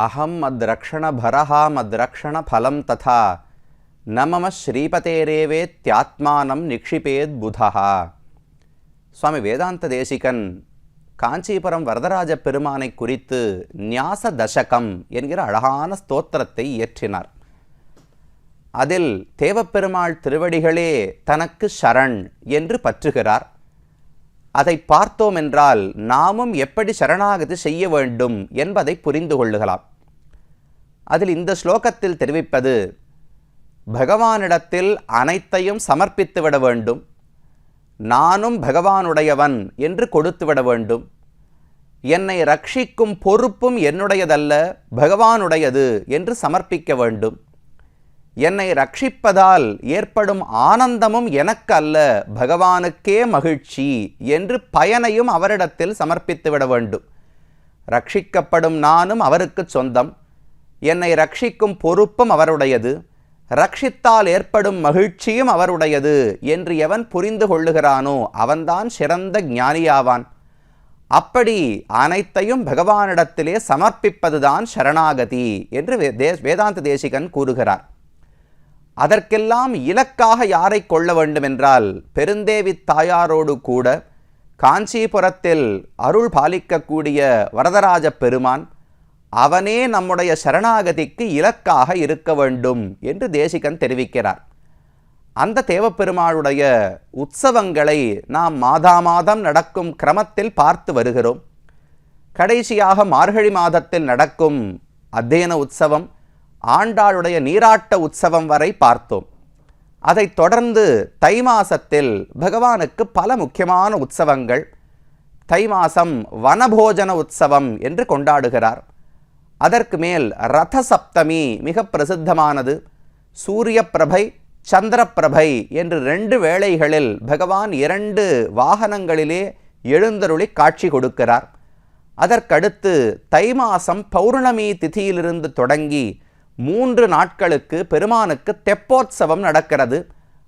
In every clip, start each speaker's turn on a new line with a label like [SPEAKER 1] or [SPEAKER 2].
[SPEAKER 1] அஹம் மத்ரக்ஷண பரஹா மத்ரக்ஷண பலம் ததா நமம ஸ்ரீபதேரேவேத்யாத்மானம் நிக்ஷிபேத் புதஹா. சுவாமி வேதாந்த தேசிகன் காஞ்சிபுரம் வரதராஜ பெருமானை குறித்து ஞாச தசகம் என்கிற அழகான ஸ்தோத்திரத்தை இயற்றினார். அதில் தேவப்பெருமாள் திருவடிகளே தனக்கு சரண் என்று பற்றுகிறார். அதை பார்த்தோம் என்றால் நாமும் எப்படி சரணாகதி செய்ய வேண்டும் என்பதை புரிந்து கொள்ளுகலாம். அதில் இந்த ஸ்லோகத்தில் தெரிவிப்பது, பகவானிடத்தில் அனைத்தையும் சமர்ப்பித்து விட வேண்டும், நானும் பகவானுடையவன் என்று கொடுத்து விட வேண்டும், என்னை ரட்சிக்கும் பொறுப்பும் என்னுடையதல்ல பகவானுடையது என்று சமர்ப்பிக்க வேண்டும், என்னை ரட்சிப்பதால் ஏற்படும் ஆனந்தமும் எனக்கு அல்ல பகவானுக்கே மகிழ்ச்சி என்று பயனையும் அவரிடத்தில் சமர்ப்பித்து விட வேண்டும். ரட்சிக்கப்படும் நானும் அவருக்கு சொந்தம், என்னை ரட்சிக்கும் பொறுப்பும் அவருடையது, ரட்சித்தால் ஏற்படும் மகிழ்ச்சியும் அவருடையது என்று எவன் புரிந்து கொள்ளுகிறானோ அவன்தான் சிறந்த ஞானியாவான். அப்படி அனைத்தையும் பகவானிடத்திலே சமர்ப்பிப்பதுதான் சரணாகதி என்று வேதாந்த தேசிகன் கூறுகிறார். அதற்கெல்லாம் இலக்காக யாரை கொள்ள வேண்டும் என்றால், பெருந்தேவி தாயாரோடு கூட காஞ்சிபுரத்தில் அருள் பாலிக்கக்கூடிய வரதராஜ பெருமான், அவனே நம்முடைய சரணாகதிக்கு இலக்காக இருக்க வேண்டும் என்று தேசிகன் தெரிவிக்கிறார். அந்த தேவப்பெருமாளுடைய உற்சவங்களை நாம் மாதம் நடக்கும் கிரமத்தில் பார்த்து வருகிறோம். கடைசியாக மார்கழி மாதத்தில் நடக்கும் அத்தியன உற்சவம், ஆண்டாளுடைய நீராட்ட உற்சவம் வரை பார்த்தோம். அதைத் தொடர்ந்து தை மாசத்தில் பகவானுக்கு பல முக்கியமான உற்சவங்கள், தை மாசம் வனபோஜன உற்சவம் என்று கொண்டாடுகிறார். அதற்கு மேல் ரத சப்தமி மிக பிரசித்தமானது. சூரிய பிரபை சந்திர பிரபை என்று 2 வேளைகளில் பகவான் 2 வாகனங்களிலே எழுந்தருளி காட்சி கொடுக்கிறார். அதற்கடுத்து தை மாசம் பௌர்ணமி திதியிலிருந்து தொடங்கி 3 நாட்களுக்கு பெருமானுக்கு தெப்போற்சவம் நடக்கிறது.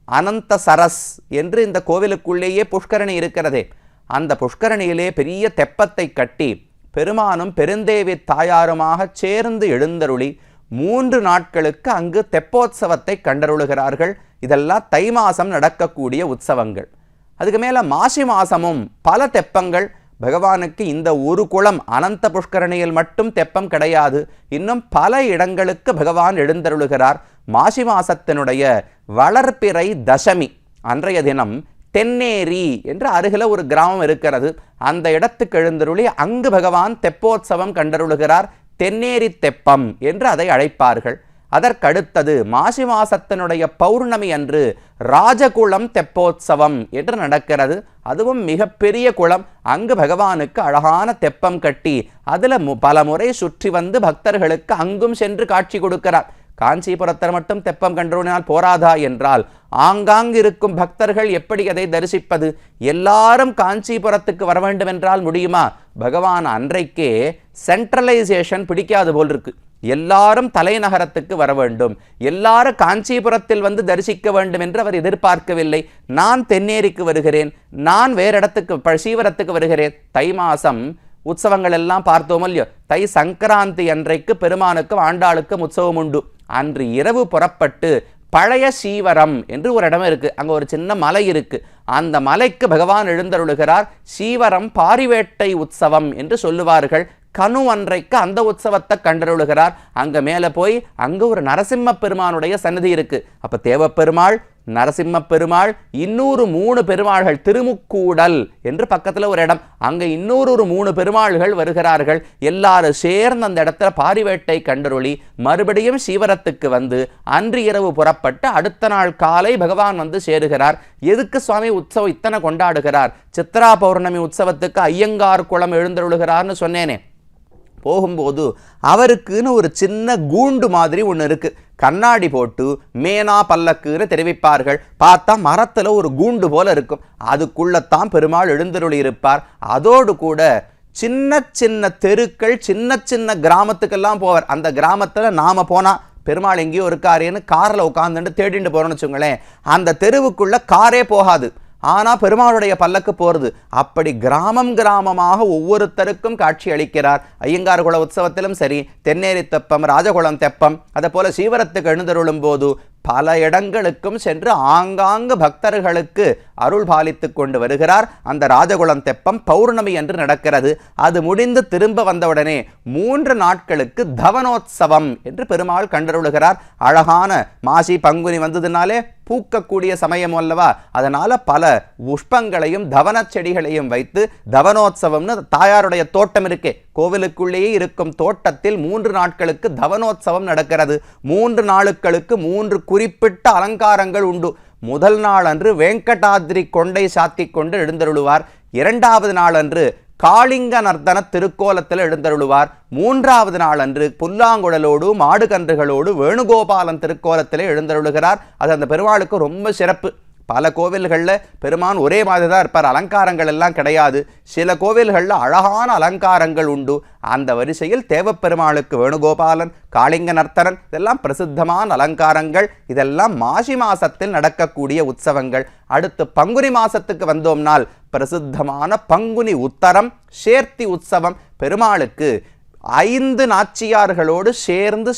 [SPEAKER 1] அனந்த சரஸ் என்று இந்த கோவிலுக்குள்ளேயே புஷ்கரணி இருக்கிறதே, அந்த புஷ்கரணியிலே பெரிய தெப்பத்தை கட்டி பெருமானும் பெருந்தேவி தாயாருமாக சேர்ந்து எழுந்தருளி 3 நாட்களுக்கு அங்கு தெப்போற்சவத்தை கண்டருளுகிறார்கள். இதெல்லாம் தை மாசம் நடக்கக்கூடிய உற்சவங்கள். அதுக்கு மேலே மாசி மாசமும் பல தெப்பங்கள். பகவானுக்கு இந்த ஒரு குளம் அனந்த புஷ்கரணியில் மட்டும் தெப்பம் கிடையாது, இன்னும் பல இடங்களுக்கு பகவான் எழுந்தருளுகிறார். மாசி மாசத்தினுடைய வளர்பிறை தசமி அன்றைய தினம் தென்னேரி என்று அருகில ஒரு கிராமம் இருக்கிறது. அந்த இடத்துக்கு எழுந்தருளி அங்கு பகவான் தெப்போற்சவம் கண்டருளுகிறார். தென்னேரி தெப்பம் என்று அதை அழைப்பார்கள். அதற்கடுத்தது மாசி மாசத்தினுடைய பௌர்ணமி அன்று ராஜகுளம் தெப்போற்சவம் என்று நடக்கிறது. அதுவும் மிகப்பெரிய குளம். அங்கு பகவானுக்கு அழகான தெப்பம் கட்டி அதில் பல முறை சுற்றி வந்து பக்தர்களுக்கு அங்கும் சென்று காட்சி கொடுக்கிறார். காஞ்சிபுரத்தில் மட்டும் தெப்பம் கண்டறினால் போராதா என்றால் ஆங்காங்கு இருக்கும் பக்தர்கள் எப்படி அதை தரிசிப்பது? எல்லாரும் காஞ்சிபுரத்துக்கு வர வேண்டும் என்றால் முடியுமா? பகவான் அன்றைக்கே சென்ட்ரலைசேஷன் பிடிக்காது போல் இருக்கு. எல்லாரும் தலைநகரத்துக்கு வர வேண்டும், எல்லாரும் காஞ்சிபுரத்தில் வந்து தரிசிக்க வேண்டும் என்று அவர் எதிர்பார்க்கவில்லை. நான் தென்னேரிக்கு வருகிறேன், நான் வேறு இடத்துக்கு சீவரத்துக்கு வருகிறேன். தை மாசம் உற்சவங்கள் எல்லாம் பார்த்தோம் இல்லையோ, தை சங்கராந்தி அன்றைக்கு பெருமானுக்கும் ஆண்டாளுக்கும் உற்சவம் உண்டு. அன்று இரவு புறப்பட்டு பழைய சீவரம் என்று ஒரு இடம் இருக்கு, அங்க ஒரு சின்ன மலை இருக்கு. அந்த மலைக்கு பகவான் எழுந்தருளுகிறார். சீவரம் பாரிவேட்டை உற்சவம் என்று சொல்லுவார்கள். கனு அன்றைக்கு அந்த உற்சவத்தை கண்டருளுகிறார். அங்க மேல போய் அங்க ஒரு நரசிம்ம பெருமானுடைய சன்னதி இருக்கு. அப்ப தேவப்பெருமாள், நரசிம்ம பெருமாள், இன்னொரு 3 பெருமாள்கள், திருமுக்கூடல் என்று பக்கத்துல ஒரு இடம், அங்க இன்னொரு 3 பெருமாள்கள் வருகிறார்கள். எல்லாரும் சேர்ந்து அந்த இடத்துல பாரிவேட்டை கண்டருளி மறுபடியும் சீவரத்துக்கு வந்து அன்று இரவு புறப்பட்டு அடுத்த நாள் காலை பகவான் வந்து சேருகிறார். எதுக்கு சுவாமி உற்சவம் இத்தனை கொண்டாடுகிறார்? சித்ரா பௌர்ணமி உற்சவத்துக்கு ஐயங்கார் குளம் எழுந்தருளுகிறார்னு சொன்னேனே, போகும்போது அவருக்குன்னு ஒரு சின்ன கூண்டு மாதிரி ஒன்று இருக்கு. கண்ணாடி போட்டு மேனா பல்லக்குன்னு தெரிவிப்பார்கள். பார்த்தா மரத்துல ஒரு கூண்டு போல இருக்கும். அதுக்குள்ளத்தான் பெருமாள் எழுந்தருளி இருப்பார். அதோடு கூட சின்ன சின்ன தெருக்கள், சின்ன சின்ன கிராமத்துக்கெல்லாம் போவார். அந்த கிராமத்துல நாம போனா பெருமாள் எங்கேயோ இருக்காரேன்னு காரில் உட்காந்துட்டு தேடிட்டு போறோம்னு வச்சுங்களேன், அந்த தெருவுக்குள்ள காரே போகாது. ஆனால் பெருமாளுடைய பல்லக்கு போகிறது. அப்படி கிராமம் கிராமமாக ஒவ்வொருத்தருக்கும் காட்சி அளிக்கிறார். ஐயங்கார் குல உற்சவத்திலும் சரி, தென்னேரி தெப்பம், ராஜகுளம் தெப்பம், அதை போல சீவரத்துக்கு எழுந்தருளும் போது பல இடங்களுக்கும் சென்று ஆங்காங்கு பக்தர்களுக்கு அருள் பாலித்து கொண்டு வருகிறார். அந்த ராஜகுளம் தெப்பம் பௌர்ணமி என்று நடக்கிறது. அது முடிந்து திரும்ப வந்தவுடனே 3 நாட்களுக்கு தவனோத்சவம் என்று பெருமாள் கண்டருளுகிறார். அழகான மாசி பங்குனி வந்ததுனாலே பூக்கக்கூடிய சமயம் அல்லவா, அதனால பல புஷ்பங்களையும் தவன செடிகளையும் வைத்து தவனோத்சவம்னு தாயாருடைய தோட்டம் இருக்கே, கோவிலுக்குள்ளேயே இருக்கும் தோட்டத்தில் 3 நாட்களுக்கு தவனோத்சவம் நடக்கிறது. 3 நாளுக்களுக்கு 3 குறிப்பிட்ட அலங்காரங்கள் உண்டு. முதல் நாள் அன்று வெங்கடாத்ரி கொண்டை சாத்தி கொண்டு எழுந்தருளுவார். 2வது நாள் அன்று காளிங்க நர்த்தன திருக்கோலத்தில் எழுந்தருளுவார். 3வது நாள் அன்று புல்லாங்குழலோடு மாடு கன்றுகளோடு வேணுகோபாலன் திருக்கோலத்திலே எழுந்தருளுகிறார். அது அந்த பெருமாளுக்கு ரொம்ப சிறப்பு. பல கோவில்களில் பெருமான் ஒரே மாதிரி தான் இருப்பார், அலங்காரங்கள் எல்லாம் கிடையாது. சில கோவில்களில் அழகான அலங்காரங்கள் உண்டு. அந்த வரிசையில் தேவப்பெருமாளுக்கு வேணுகோபாலன், காளிங்க நர்த்தனன், இதெல்லாம் பிரசித்தமான அலங்காரங்கள். இதெல்லாம் மாசி மாசத்தில் நடக்கக்கூடிய உற்சவங்கள். அடுத்து பங்குனி மாசத்துக்கு வந்தோம்னால் பிரசித்தமான பங்குனி உத்தரம் சேர்த்தி உற்சவம். பெருமாளுக்கு 5 நாச்சியார்களோடு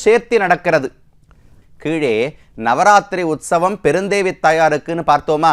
[SPEAKER 1] சேர்த்தி நடக்கிறது. கீழே நவராத்திரி உற்சவம் பெருந்தேவி தாயாருக்குன்னு பார்த்தோமா,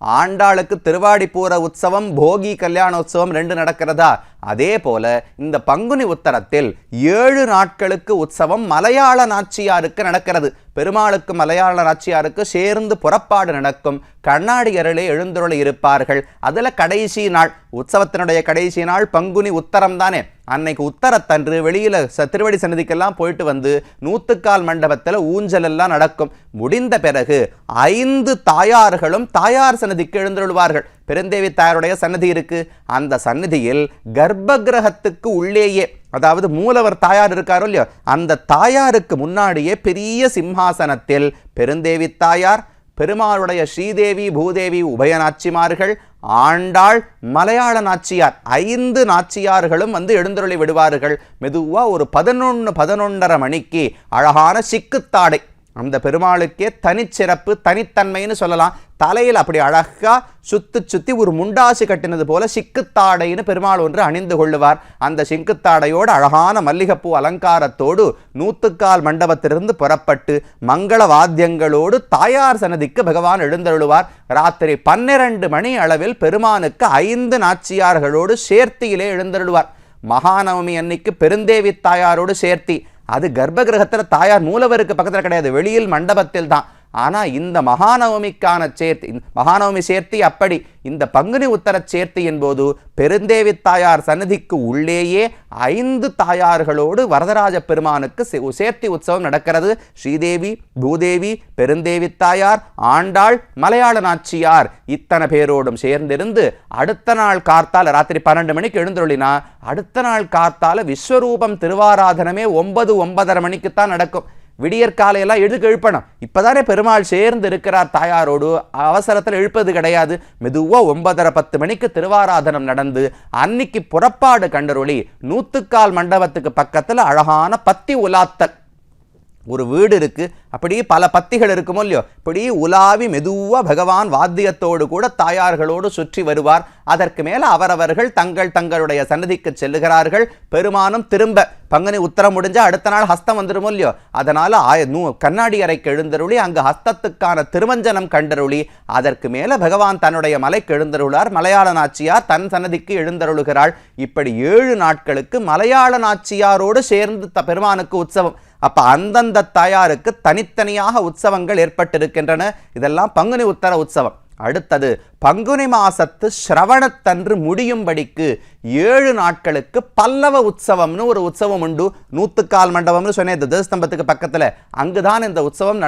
[SPEAKER 1] ஆண்டாளுக்கு திருவாடிப்பூர உற்சவம் போகி கல்யாணோத்சவம் 2 நடக்கிறதா, அதே போல இந்த பங்குனி உத்தரத்தில் 7 நாட்களுக்கு உற்சவம் மலையாள நாச்சியாருக்கு நடக்கிறது. பெருமாளுக்கு மலையாள நாச்சியாருக்கு சேர்ந்து புறப்பாடு நடக்கும். கண்ணாடி அருளே எழுந்தருளி இருப்பார்கள். அதுல கடைசி நாள், உற்சவத்தினுடைய கடைசி நாள் பங்குனி உத்தரம் தானே. அன்னைக்கு உத்தரத்தன்று வெளியில திருவடி சன்னதிக்கெல்லாம் போயிட்டு வந்து 100 மண்டபத்தில் ஊஞ்சல் எல்லாம் நடக்கும். முடிந்த பிறகு 5 தாயார்களும் தாயார் சன்னதிக்கு எழுந்தருள்வார்கள். பெருந்தேவி தாயாருடைய சன்னதி இருக்கு. அந்த சன்னதியில் கர்ப்ப கிரகத்துக்கு உள்ளேயே, அதாவது மூலவர் தாயார் இருக்காரோ இல்லையோ, அந்த தாயாருக்கு முன்னாடியே பெரிய சிம்ஹாசனத்தில் பெருந்தேவி தாயார், பெருமாளுடைய ஸ்ரீதேவி பூதேவி உபயநாச்சிமார்கள், ஆண்டாள், மலையாள நாச்சியார் 5 நாச்சியார்களும் வந்து எழுந்தருளி விடுவார்கள். மெதுவா ஒரு 11:30 மணிக்கு அழகான சிக்குத்தாடை, அந்த பெருமாளுக்கே தனிச்சிறப்பு தனித்தன்மைன்னு சொல்லலாம். தலையில் அப்படி அழகா சுத்தி ஒரு முண்டாசு கட்டினது போல சிக்குத்தாடைன்னு பெருமாள் ஒன்று அணிந்து கொள்ளுவார். அந்த சிக்குத்தாடையோடு அழகான மல்லிகைப்பூ அலங்காரத்தோடு 100 மண்டபத்திலிருந்து புறப்பட்டு மங்கள வாத்தியங்களோடு தாயார் சன்னதிக்கு பகவான் எழுந்தருளுவார். ராத்திரி 12 மணி அளவில் பெருமானுக்கு 5 நாச்சியார்களோடு சேர்த்தியிலே எழுந்தருளுவார். மகாநவமி அன்னைக்கு பெருந்தேவி தாயாரோடு சேர்த்தி, அது கர்ப்ப கிரகத்தில் தாயார் மூலவருக்கு பக்கத்தில் கிடையாது, வெளியில் மண்டபத்தில் தான். ஆனால் இந்த மகாநவமிக்கான மகாநவமி சேர்த்தி அப்படி. இந்த பங்குனி உத்தர சேர்த்தி என்போது பெருந்தேவி தாயார் சன்னதிக்கு உள்ளேயே 5 தாயார்களோடு வரதராஜ பெருமானுக்கு சேர்த்தி உற்சவம் நடக்கிறது. ஸ்ரீதேவி பூதேவி பெருந்தேவி தாயார் ஆண்டாள் மலையாள நாச்சியார் இத்தனை பேரோடும் சேர்ந்திருந்து அடுத்த நாள் கார்த்தால ராத்திரி 12 மணிக்கு எழுந்துருளினா அடுத்த நாள் கார்த்தால விஸ்வரூபம் திருவாராதனமே 9:30 மணிக்குத்தான் நடக்கும். விடியற்காலையெல்லாம் எழுப்பணும். இப்பதானே பெருமாள் சேர்ந்து இருக்கிறார் தாயாரோடு, அவசரத்தில் எழுப்பது கிடையாது. மெதுவா 9:30-10 மணிக்கு திருவாராதனம் நடந்து அன்னைக்கு புறப்பாடு கண்டருளி 100 மண்டபத்துக்கு பக்கத்துல அழகான பத்தி உலாத்தல். ஒரு வீடு இருக்கு, அப்படியே பல பத்திகள் இருக்குமோ இல்லையோ, இப்படி உலாவி மெதுவா பகவான் வாத்தியத்தோடு கூட தாயார்களோடு சுற்றி வருவார். அதற்கு மேல அவரவர்கள் தங்களுடைய சன்னதிக்கு செல்லுகிறார்கள். பெருமானும் திரும்ப பங்குனி உத்தரம் முடிஞ்சா அடுத்த நாள் ஹஸ்தம் வந்துருமோ இல்லையோ, அதனால கண்ணாடி அறைக்கு எழுந்தருளி அங்கு ஹஸ்தத்துக்கான திருமஞ்சனம் கண்டருளி அதற்கு மேல பகவான் தன்னுடைய மலைக்கு எழுந்தருளார். மலையாள நாச்சியார் தன் சன்னதிக்கு எழுந்தருளுகிறாள். இப்படி 7 நாட்களுக்கு மலையாள நாச்சியாரோடு சேர்ந்து பெருமானுக்கு உற்சவம். அப்ப அந்தந்த தாயாருக்கு தனித்தனியாக உற்சவங்கள் ஏற்பட்டிருக்கின்றன. இதெல்லாம் பங்குனி உத்தர உற்சவம். அடுத்தது பங்குனி மாசத்து ஸ்ரவணத்தன்று முடியும்படிக்கு 7 நாட்களுக்கு பல்லவ உற்சவம்னு ஒரு உற்சவம் உண்டு. 100 மண்டபம்னு சொன்னேன், தேவஸ்தம்பத்துக்கு பக்கத்துல அங்குதான் இந்த உற்சவம்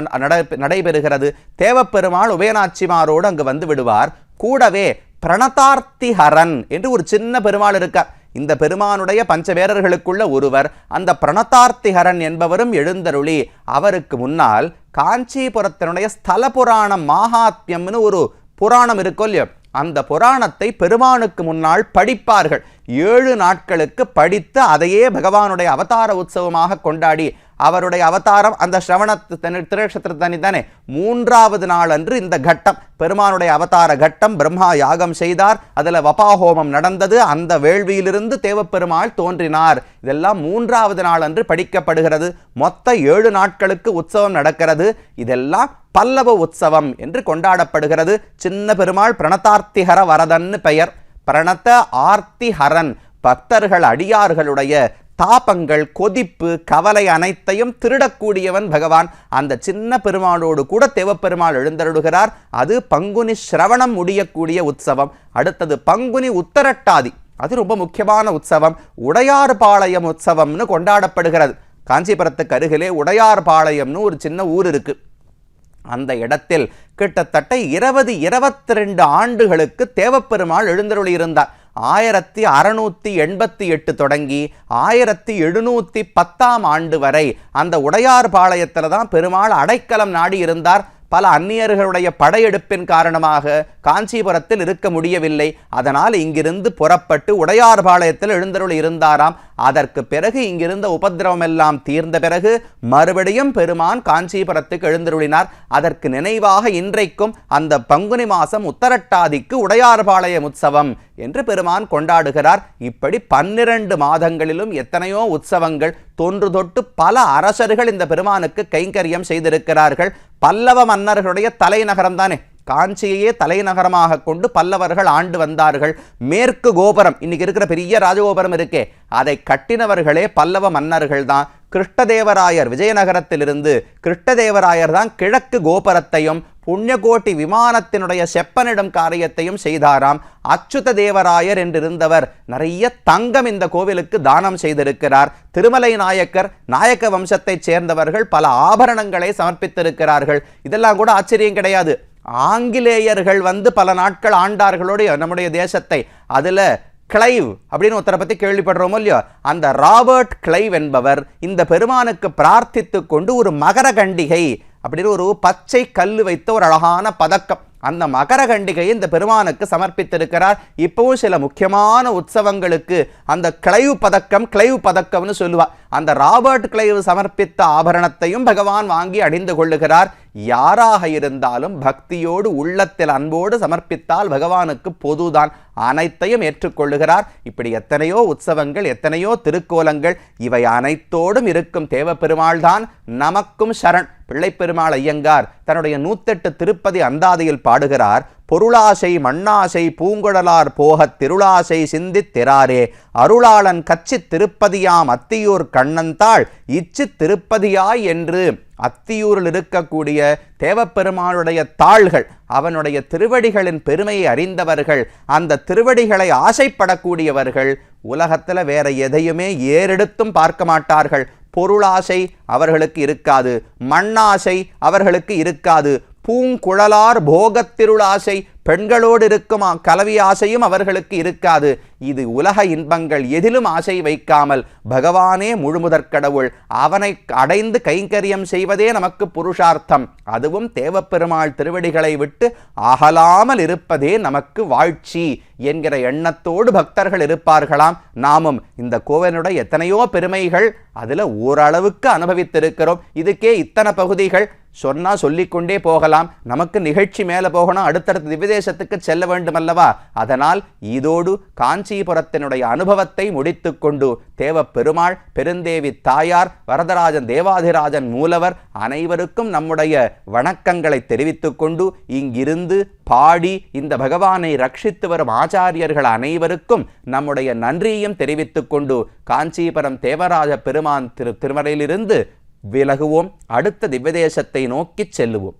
[SPEAKER 1] நடைபெறுகிறது. தேவப்பெருமாள் உபயநாச்சிமாரோடு அங்கு வந்து விடுவார். கூடவே பிரணதார்த்திஹரன் என்று ஒரு சின்ன பெருமாள் இருக்கார். இந்த பெருமானுடைய பஞ்சவேரர்களுக்குள்ள ஒருவர், அந்த பிரணதார்த்திஹரன் என்பவரும் எழுந்தருளி அவருக்கு முன்னால் காஞ்சிபுரத்தினுடைய ஸ்தல புராணம் மாஹாத்மியம்னு ஒரு புராணம் இருக்கும் இல்லையோ, அந்த புராணத்தை பெருமானுக்கு முன்னால் படிப்பார்கள். 7 நாட்களுக்கு படித்து அதையே பகவானுடைய அவதார உற்சவமாக கொண்டாடி அவருடைய அவதாரம் அந்த ஸ்ரவண திருநட்சத்திரத்தனி தானே. 3வது நாள் அன்று இந்த கட்டம் பெருமானுடைய அவதார கட்டம். பிரம்மா யாகம் செய்தார், அதில் வபாஹோமம் நடந்தது, அந்த வேள்வியிலிருந்து தேவப்பெருமாள் தோன்றினார். இதெல்லாம் 3வது நாள் அன்று படிக்கப்படுகிறது. மொத்த 7 நாட்களுக்கு உற்சவம் நடக்கிறது. இதெல்லாம் பல்லவ உற்சவம் என்று கொண்டாடப்படுகிறது. சின்ன பெருமாள் பிரணதார்த்திஹர வரதன்னு பெயர். பிரணத ஆர்த்திஹரன், பக்தர்கள் அடியார்களுடைய தாபங்கள், கொதிப்பு, கவலை அனைத்தையும் திருடக்கூடியவன் பகவான். அந்த சின்ன பெருமாளோடு கூட தேவப்பெருமாள் எழுந்தருளுகிறார். அது பங்குனி சிரவணம் முடியக்கூடிய உற்சவம். அடுத்தது பங்குனி உத்தரட்டாதி, அது ரொம்ப முக்கியமான உற்சவம். உடையார்பாளையம் உற்சவம்னு கொண்டாடப்படுகிறது. காஞ்சிபுரத்துக்கு அருகிலே உடையார்பாளையம்னு ஒரு சின்ன ஊர் இருக்கு. அந்த இடத்தில் கிட்டத்தட்ட 22 ஆண்டுகளுக்கு தேவப்பெருமாள் எழுந்தருளி இருந்தார். 1688 தொடங்கி 1710 ஆண்டு வரை அந்த உடையார்பாளையத்தில் தான் பெருமாள் அடைக்கலம் நாடி இருந்தார். பல அந்நியர்களுடைய படையெடுப்பின் காரணமாக காஞ்சிபுரத்தில் இருக்க முடியவில்லை. அதனால் இங்கிருந்து புறப்பட்டு உடையார்பாளையத்தில் எழுந்தருள் இருந்தாராம். அதற்கு பிறகு இங்கிருந்த உபதிரவம் எல்லாம் தீர்ந்த பிறகு மறுபடியும் பெருமான் காஞ்சிபுரத்துக்கு எழுந்தருளினார். அதற்கு நினைவாக இன்றைக்கும் அந்த பங்குனி மாசம் உத்தரட்டாதிக்கு உடையார்பாளையம் உற்சவம் என்று பெருமான் கொண்டாடுகிறார். இப்படி 12 மாதங்களிலும் எத்தனையோ உற்சவங்கள், தொன்று தொட்டு பல அரசர்கள் இந்த பெருமானுக்கு கைங்கரியம் செய்திருக்கிறார்கள். பல்லவ மன்னர்களுடைய தலைநகரம் தானே, காஞ்சியையே தலைநகரமாக கொண்டு பல்லவர்கள் ஆண்டு வந்தார்கள். மேற்கு கோபுரம், இன்னைக்கு இருக்கிற பெரிய ராஜகோபுரம் இருக்கே, அதை கட்டினவர்களே பல்லவ மன்னர்கள் தான். கிருஷ்ணதேவராயர் விஜயநகரத்திலிருந்து கிருஷ்ணதேவராயர் தான் கிழக்கு கோபுரத்தையும் புண்ணியகோட்டி விமானத்தினுடைய செப்பனிடும் காரியத்தையும் செய்தாராம். அச்சுத தேவராயர் என்றிருந்தவர் நிறைய தங்கம் இந்த கோவிலுக்கு தானம் செய்திருக்கிறார். திருமலை நாயக்கர், நாயக்க வம்சத்தைச் சேர்ந்தவர்கள் பல ஆபரணங்களை சமர்ப்பித்திருக்கிறார்கள். இதெல்லாம் கூட ஆச்சரியம் கிடையாது. ஆங்கிலேயர்கள் வந்து பல நாட்கள் ஆண்டார்களோடு நம்முடைய தேசத்தை. அதுல கிளைவ் அப்படின்னு ஒருத்தரை பற்றி கேள்விப்படுறோமோ இல்லையோ, அந்த ராபர்ட் கிளைவ் என்பவர் இந்த பெருமானுக்கு பிரார்த்தித்து கொண்டு ஒரு மகரகண்டிகை அப்படின்னு ஒரு பச்சை கல் வைத்த ஒரு அழகான பதக்கம், அந்த மகரகண்டிகையை இந்த பெருமானுக்கு சமர்ப்பித்திருக்கிறார். இப்பவும் சில முக்கியமான உற்சவங்களுக்கு அந்த கிளைவ் பதக்கம்னு சொல்லுவார். அந்த ராபர்ட் கிளைவ் சமர்ப்பித்த ஆபரணத்தையும் பகவான் வாங்கி அணிந்து கொள்ளுகிறார். யாராக இருந்தாலும் பக்தியோடு உள்ளத்தில் அன்போடு சமர்ப்பித்தால் பகவானுக்கு பொதுதான், அனைத்தையும் ஏற்றுக்கொள்ளுகிறார். இப்படி எத்தனையோ உற்சவங்கள், எத்தனையோ திருக்கோலங்கள், இவை அனைத்தோடும் இருக்கும் தேவப்பெருமாள் தான் நமக்கும் சரண். பிள்ளைப்பெருமாள் ஐயங்கார் தன்னுடைய 108 திருப்பதி அந்தாதியில் பாடுகிறார். பொருளாசை மண்ணாசை பூங்குழலார் போகத் திருளாசை சிந்தித் திராரே, அருளாளன் கச்சித் திருப்பதியாம் அத்தியூர் கண்ணந்தாள் இச்சித் திருப்பதியாய் என்று. அத்தியூரில் இருக்கக்கூடிய தேவப்பெருமாளுடைய தாள்கள், அவனுடைய திருவடிகளின் பெருமையை அறிந்தவர்கள், அந்த திருவடிகளை ஆசைப்படக்கூடியவர்கள் உலகத்தில் வேற எதையுமே ஏறெடுத்தும் பார்க்க மாட்டார்கள். பொருளாசை அவர்களுக்கு இருக்காது, மண்ணாசை அவர்களுக்கு இருக்காது, பூங்குழலார் போகத்திருளாசை பெண்களோடு இருக்கும் கலவி ஆசையும் அவர்களுக்கு இருக்காது. இது உலக இன்பங்கள் எதிலும் ஆசை வைக்காமல் பகவானே முழுமுதற் கடவுள், அவனை அடைந்து கைங்கரியம் செய்வதே நமக்கு புருஷார்த்தம். அதுவும் தேவப்பெருமாள் திருவடிகளை விட்டு அகலாமல் இருப்பதே நமக்கு வாழ்ச்சி என்கிற எண்ணத்தோடு பக்தர்கள் இருப்பார்களாம். நாமும் இந்த கோவிலுடைய எத்தனையோ பெருமைகள் அதுல ஓரளவுக்கு அனுபவித்திருக்கிறோம். இதுக்கே இத்தனை பகுதிகள் சொன்னா சொல்லிக்கொண்டே போகலாம். நமக்கு நிகழ்ச்சி மேல போகணும், அடுத்தடுத்த திவ்யதேசத்துக்கு செல்ல வேண்டும் அல்லவா? அதனால் இதோடு காஞ்சிபுரத்தினுடைய அனுபவத்தை முடித்து கொண்டு தேவப்பெருமாள், பெருந்தேவி தாயார், வரதராஜன், தேவாதிராஜன் மூலவர் அனைவருக்கும் நம்முடைய வணக்கங்களை தெரிவித்துக் கொண்டு இங்கிருந்து பாடி இந்த பகவானை ரட்சித்து வரும் ஆச்சாரியர்கள் அனைவருக்கும் நம்முடைய நன்றியையும் தெரிவித்துக் கொண்டு காஞ்சிபுரம் தேவராஜ பெருமான் திருமறையிலிருந்து விலகுவோம். அடுத்த திவ்யதேசத்தை நோக்கி செல்லுவோம்.